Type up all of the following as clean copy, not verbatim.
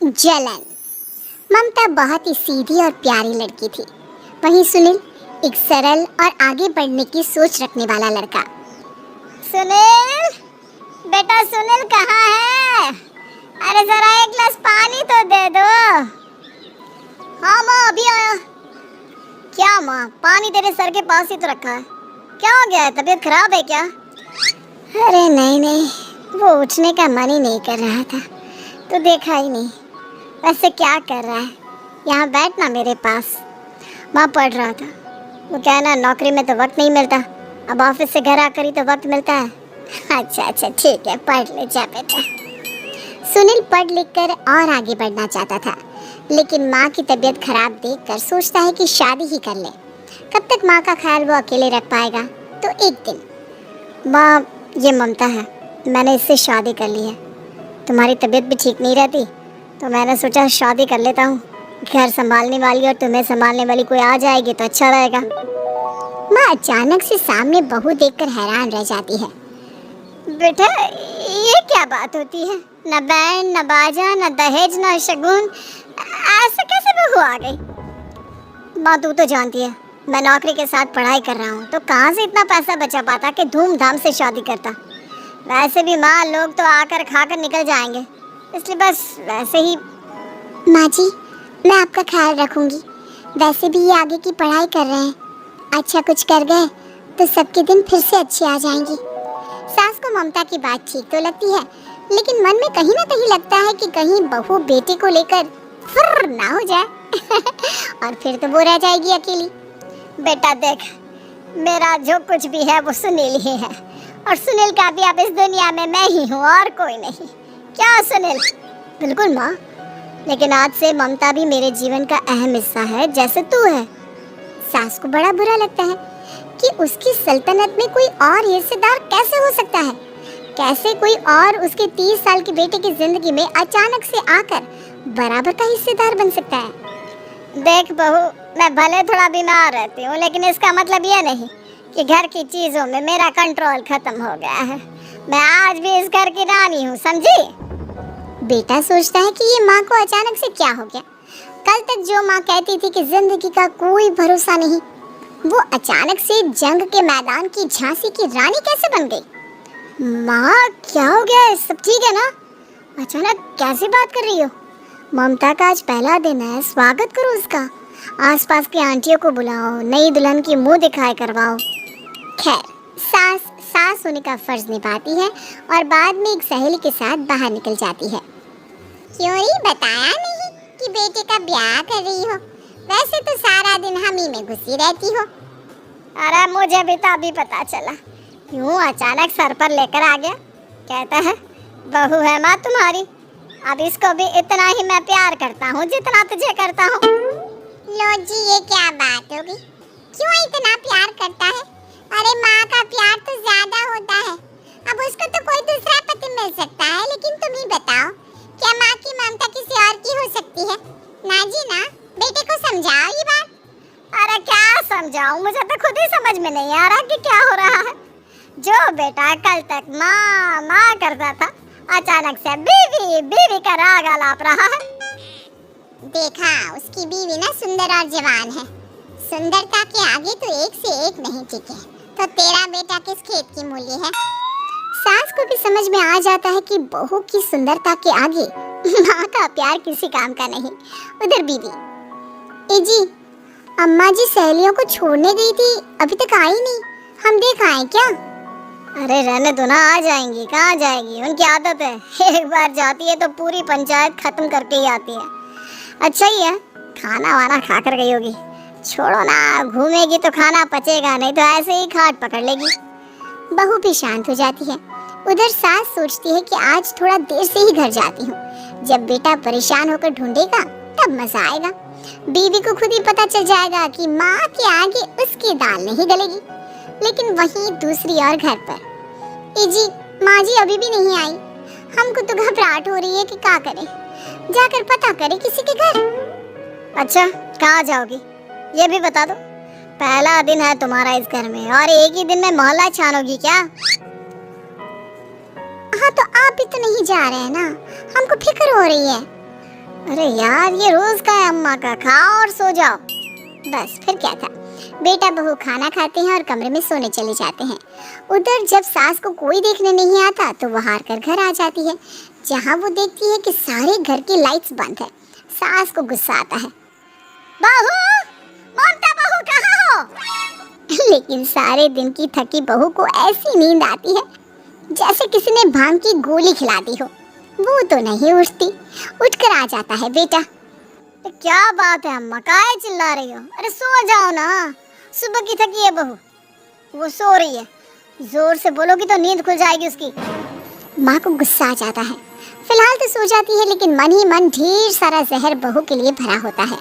जलन। ममता बहुत ही सीधी और प्यारी लड़की थी। वहीं सुनील एक सरल और आगे बढ़ने की सोच रखने वाला लड़का। सुनील, बेटा सुनील कहाँ है? अरे जरा एक गिलास पानी तो दे दो। हाँ माँ, अभी आया। क्या माँ, पानी तेरे सर के पास ही तो रखा है। क्या हो गया है, तबीयत खराब है क्या? अरे नहीं नहीं, वो उठने का मन ही नहीं कर रहा था, तो देखा ही नहीं। वैसे क्या कर रहा है? यहाँ बैठना मेरे पास। माँ पढ़ रहा था। वो क्या है ना, नौकरी में तो वक्त नहीं मिलता, अब ऑफिस से घर आकर ही तो वक्त मिलता है। अच्छा ठीक है, पढ़ ले जा बेटा। सुनील पढ़ लिख कर और आगे बढ़ना चाहता था, लेकिन माँ की तबीयत खराब देखकर सोचता है कि शादी ही कर ले। कब तक माँ का ख्याल वो अकेले रख पाएगा? तो एक दिन, माँ ये ममता है, मैंने इससे शादी कर ली है। तुम्हारी तबीयत भी ठीक नहीं रहती, तो मैंने सोचा शादी कर लेता हूँ। घर संभालने वाली और तुम्हें संभालने वाली कोई आ जाएगी तो अच्छा रहेगा। माँ अचानक से सामने बहू देखकर हैरान रह जाती है। बेटा ये क्या बात होती है? न बैंड, न बाजा, न दहेज, न शगुन, ऐसे कैसे बहू आ गई? माँ तू तो जानती है, मैं नौकरी के साथ पढ़ाई कर रहा हूँ, तो कहाँ से इतना पैसा बचा पाता कि धूमधाम से शादी करता। वैसे भी माँ, लोग तो आकर खाकर निकल जाएंगे, इसलिए बस वैसे ही। माँ जी, मैं आपका ख्याल रखूंगी। वैसे भी ये आगे की पढ़ाई कर रहे हैं, अच्छा कुछ कर गए तो सबके दिन फिर से अच्छे आ जाएंगे। सास को ममता की बात ठीक तो लगती है, लेकिन मन में कहीं ना कहीं लगता है कि कहीं बहू बेटे को लेकर फुर्र ना हो जाए और फिर तो वो रह जाएगी अकेली। बेटा देख, मेरा जो कुछ भी है वो सुनील ही है, और सुनील का भी अब इस दुनिया में मैं ही हूँ और कोई नहीं। क्या सुनील? बिल्कुल माँ, लेकिन आज से ममता भी मेरे जीवन का अहम हिस्सा है, जैसे तू है। सास को बड़ा बुरा लगता है कि उसकी सल्तनत में कोई और हिस्सेदार कैसे हो सकता है। कैसे कोई और उसके 30 साल के बेटे की जिंदगी में अचानक से आकर बराबर का हिस्सेदार बन सकता है। देख बहू, मैं भले थोड़ा बीमार रहती हूँ, लेकिन इसका मतलब ये नहीं कि घर की चीजों में मेरा कंट्रोल खत्म हो गया है। मैं आज भी इस घर की रानी हूँ, समझी? बेटा सोचता है कि ये माँ को अचानक से क्या हो गया। कल तक जो माँ कहती थी कि जिंदगी का कोई भरोसा नहीं, वो अचानक से जंग के मैदान की झांसी की रानी कैसे बन गई? माँ क्या हो गया है? सब ठीक है ना? अचानक कैसी बात कर रही हो? ममता का आज पहला दिन है, स्वागत करो उसका। आसपास की आंटियों को बुलाओ, नई दुल्हन की मुंह दिखाई करवाओ। खैर, सास होने का फर्ज निभाती है और बाद में एक सहेली के साथ बाहर निकल जाती है। क्यों ही बताया नहीं कि बेटे का ब्याह कर रही हो? वैसे तो सारा दिन हम ही में घुसी रहती हो। अरे मुझे भी तो अभी पता चला, यूं अचानक सर पर लेकर आ गया। कहता है बहू है माँ तुम्हारी, अब इसको भी इतना ही मैं प्यार करता हूँ जितना तुझे करता हूँ। लो जी, ये क्या बात होगी? क्यों इतना प्यार करता है? अरे माँ का प्यार तो ज्यादा होता है। अब उसको तो कोई दूसरा पति मिल सकता है, लेकिन तुम ही बताओ, क्या माँ की ममता किसी और की हो सकती है? ना जी ना, बेटे को समझाओ ये बात। अरे क्या समझाऊं, मुझे तो खुद ही समझ में नहीं आ रहा कि क्या हो रहा है। जो बेटा कल तक माँ माँ करता था, अचानक से बीवी बीवी का राग आलाप रहा है। देखा, उसकी बीवी ना सुंदर और जवान है। सुंदरता के आगे तो एक से एक नहीं टिके, तो तेरा बेटा किस खेत की मूली है? सास को भी समझ में आ जाता है कि बहू की सुंदरता के आगे माँ का प्यार किसी काम का नहीं। उधर बीवी, ए जी, अम्मा जी सहेलियों को छोड़ने गई थी, अभी तक आई नहीं, हम देख आए क्या? अरे रहने दो ना, आ जाएंगी। कहाँ जाएगी, उनकी आदत है, एक बार जाती है तो पूरी पंचायत खत्म करके ही आती है। अच्छा ही है, खाना वाना खा कर गई होगी। छोड़ो ना, घूमेगी तो खाना पचेगा नहीं तो ऐसे ही खाट पकड़ लेगी। बहू भी शांत हो जाती है। उधर सास सोचती है कि आज थोड़ा देर से ही घर जाती हूँ, जब बेटा परेशान होकर ढूंढेगा तब मजा आएगा। बीवी को खुद ही पता चल जाएगा कि माँ के आगे उसकी दाल नहीं गलेगी। लेकिन वहीं दूसरी ओर घर पर, ए जी, माँ जी अभी भी नहीं आई। हमको तो घबराहट हो रही है कि क्या करें, जाकर पता करें किसी के घर। अच्छा, कहाँ जाओगी ये भी बता दो। पहला दिन है तुम्हारा इस घर में और एक ही दिन में मोहल्ला छानोगी क्या? हाँ तो आप भी तो नहीं जा रहे हैं ना, हमको फिक्र हो रही है। अरे यार, ये रोज का है अम्मा का, खाओ और सो जाओ। बस फिर क्या था, बेटा बहू खाना खाते हैं और कमरे में सोने चले जाते हैं। उधर जब सास को कोई देखने नहीं आता तो वो हार कर घर आ जाती है, जहाँ वो देखती है कि सारे घर की लाइट्स बंद है। सास को गुस्सा आता है, बहू, ममता बहू कहाँ हो? लेकिन सारे दिन की थकी बहू को ऐसी नींद आती है जैसे किसी ने भांग की गोली खिला दी हो। वो तो नहीं उठती। उठकर आ जाता है बेटा। तो क्या बात है अम्मा, काहे चिल्ला रही हो? अरे सो जाओ ना, सुबह की थकी है बहू, वो सो रही है, जोर से बोलोगी तो नींद खुल जाएगी उसकी। माँ को गुस्सा आ जाता है। फिलहाल तो सो जाती है, लेकिन मन ही मन ढेर सारा जहर बहू के लिए भरा होता है।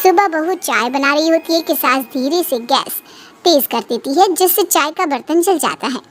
सुबह बहू चाय बना रही होती है कि सास धीरे से गैस तेज कर देती है, जिससे चाय का बर्तन जल जाता है।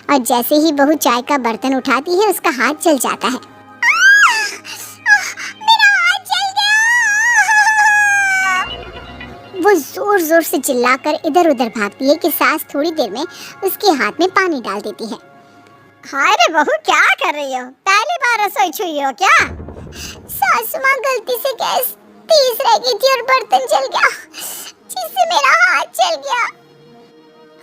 और जैसे ही बहू चाय का बर्तन उठाती है, उसका हाथ जल जाता है। मेरा हाथ जल गया। वो जोर जोर से चिल्लाकर इधर उधर भागती है कि सास थोड़ी देर में उसके हाथ में पानी डाल देती है। हाय रे बहू, क्या कर रही हो? पहली बार रसोई छुई हो क्या? सासू माँ, गलती से गैस तेज रह गई थी और बर्तन जल गया, जिससे मेरा हाथ जल गया।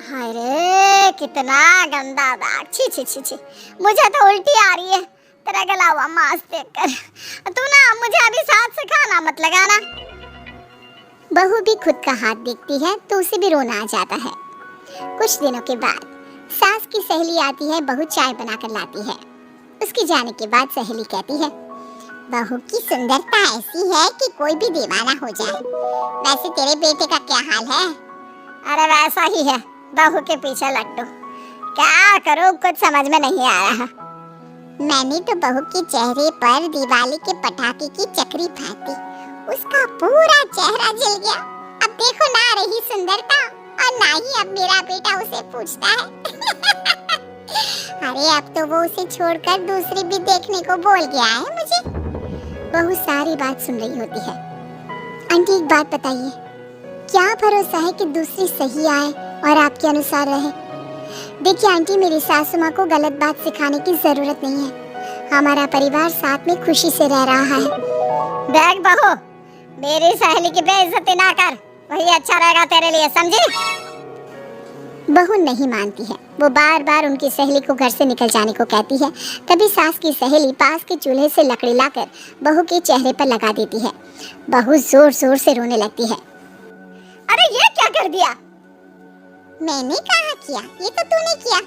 हाय रे, कितना गंदा दाग, छी छी छी छी, मुझे तो उल्टी आ रही है तेरा गला हुआ मांस देखकर। तू ना मुझे अभी साथ से खाना मत लगाना। बहू भी खुद का हाथ देखती है तो उसे भी रोना आ जाता है। कुछ दिनों के बाद सास की सहेली आती है, बहू चाय बनाकर लाती है। उसके जाने के बाद सहेली कहती है, बहू की सुंदरता ऐसी है कि कोई भी दीवाना हो जाए। वैसे तेरे बेटे का क्या हाल है? अरे वैसा ही है, बहू के पीछे लट्टू। क्या करूं, कुछ समझ में नहीं आ रहा। मैंने तो बहू के चेहरे पर दिवाली के पटाखे की चक्री फाती, उसका पूरा चेहरा जल गया। अब देखो ना रही सुंदरता, और ना ही अब मेरा बेटा उसे पूछता है। अरे अब तो वो उसे छोड़कर दूसरी भी देखने को बोल गया है मुझे। बहू सारी बात सुन रही होती है। आंटी एक बात बताइए, क्या भरोसा है कि दूसरी सही आए और आपके अनुसार रहे? देखिए आंटी, मेरी सासू माँ को गलत बात सिखाने की जरूरत नहीं है। हमारा परिवार साथ में खुशी से रह रहा है। देख बहू, मेरी सहेली की बेइज्जती ना कर, वही अच्छा रहेगा तेरे लिए, समझी? बहू नहीं मानती है। वो बार बार उनकी सहेली को घर से निकल जाने को कहती है। तभी सास की सहेली पास के चूल्हे से लकड़ी लाकर बहू के चेहरे पर लगा देती है। बहू जोर जोर से रोने लगती है। अरे ये क्या कर दिया? मैंने कहा किया, ये तो तूने किया।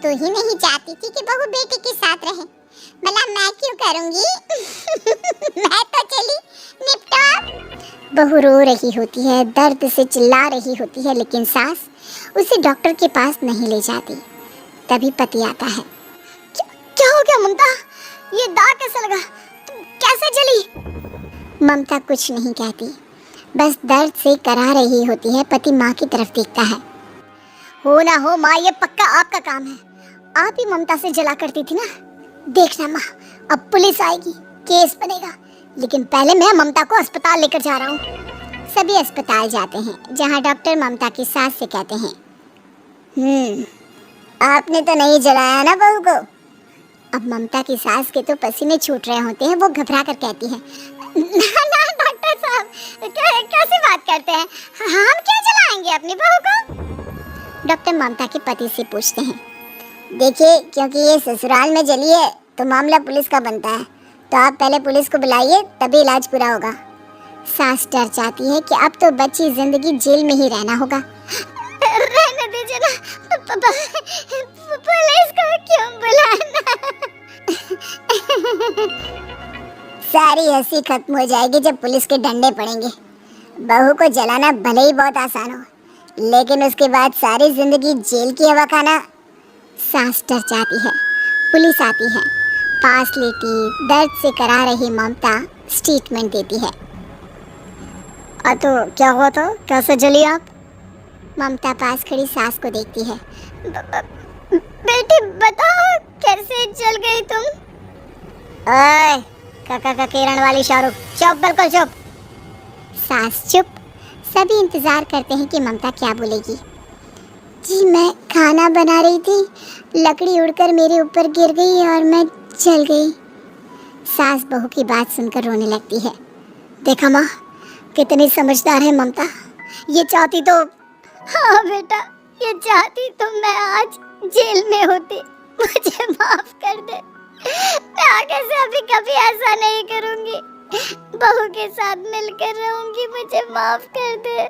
तू ही नहीं चाहती थी कि बहू बेटे के साथ रहे, भला मैं क्यों करूंगी? मैं तो चली, निपटा। बहू रो रही होती है, दर्द से चिल्ला रही होती है, लेकिन सास उसे डॉक्टर के पास नहीं ले जाती। तभी पति आता है। क्या हो गया ममता? ये दाग कैसे लगा? तुम कैसे जली? ममता कुछ नहीं कहती, बस दर्द से करा रही होती है। पति माँ की तरफ देखता है। हो ना हो माँ, ये पक्का आपका काम है। आप ही ममता से जला करती थी ना। देखना माँ, अब पुलिस आएगी, केस बनेगा, लेकिन पहले मैं ममता को अस्पताल लेकर जा रहा हूँ। सभी अस्पताल जाते हैं, जहाँ डॉक्टर ममता की सास से कहते हैं, आपने तो नहीं जलाया ना बहू को? अब ममता की सास के तो पसीने छूट रहे होते हैं। वो घबरा कर कहती है, ना डॉक्टर साहब, कैसे बात करते हैं, हम क्या जलाएंगे अपनी बहू को? डॉक्टर ममता के पति से पूछते हैं, देखिए, क्योंकि ये ससुराल में जली है तो मामला पुलिस का बनता है, तो आप पहले पुलिस को बुलाइए, तभी इलाज पूरा होगा। सास डर जाती है कि अब तो बच्ची जिंदगी जेल में ही रहना होगा। रहने दीजिए ना, पुलिस को क्यों बुलाना? सारी हंसी खत्म हो जाएगी जब पुलिस के डंडे पड़ेंगे। बहू को जलाना भले ही बहुत आसान हो, लेकिन उसके बाद सारी जिंदगी जेल की हवा खाना। सास डर जाती है। पुलिस आती है, पास लेटी दर्द से करा रही ममता स्टेटमेंट देती है। तो क्या हुआ था, कैसे जली आप? ममता पास खड़ी सास को देखती है। बेटी बताओ, कैसे जल गई तुम? ओए, काका का किरण वाली शाहरुख, चुप, बिल्कुल चुप। सास चुप। सभी इंतजार करते हैं कि ममता क्या बोलेगी। जी मैं खाना बना रही थी, लकड़ी उड़कर मेरे ऊपर गिर गई और मैं जल गई। सास बहू की बात सुनकर रोने लगती है। देखा माँ, कितनी समझदार है ममता। ये चाहती तो। हाँ बेटा, ये चाहती तो मैं आज जेल में होती। मुझे माफ कर दे। मैं आगे से अभी कभी ऐसा नहीं करूंगी। बहू के साथ मिलकर रहूंगी। मुझे माफ कर दे।